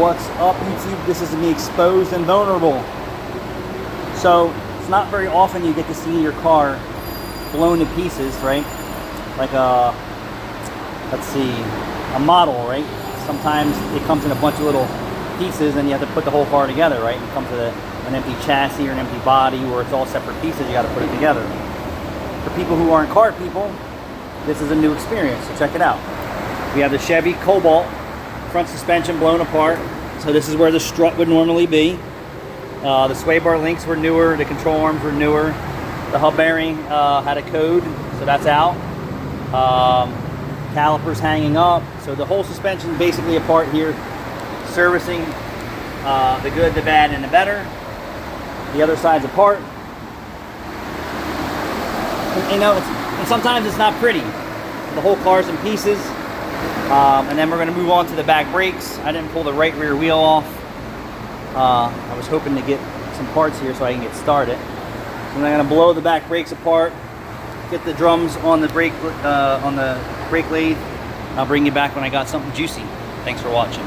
What's up, YouTube? This is me exposed and vulnerable. So it's not very often you get to see your car blown to pieces, right? Like a, let's see, a model, right? Sometimes it comes in a bunch of little pieces and you have to put the whole car together, right? You come to an empty chassis or an empty body where it's all separate pieces, you got to put it together. For people who aren't car people, this is a new experience, so check it out. We have the Chevy Cobalt, front suspension blown apart. So this is where the strut would normally be. The sway bar links were newer, the control arms were newer. The hub bearing had a code, so that's out. Calipers hanging up. So the whole suspension basically apart here, servicing the good, the bad, and the better. The other side's apart. And, you know, and sometimes it's not pretty. The whole car's in pieces. And then we're going to move on to the back brakes. I didn't pull the right rear wheel off. I was hoping to get some parts here so I can get started. And I'm going to blow the back brakes apart, get the drums on the brake lathe. I'll bring you back when I got something juicy. Thanks for watching.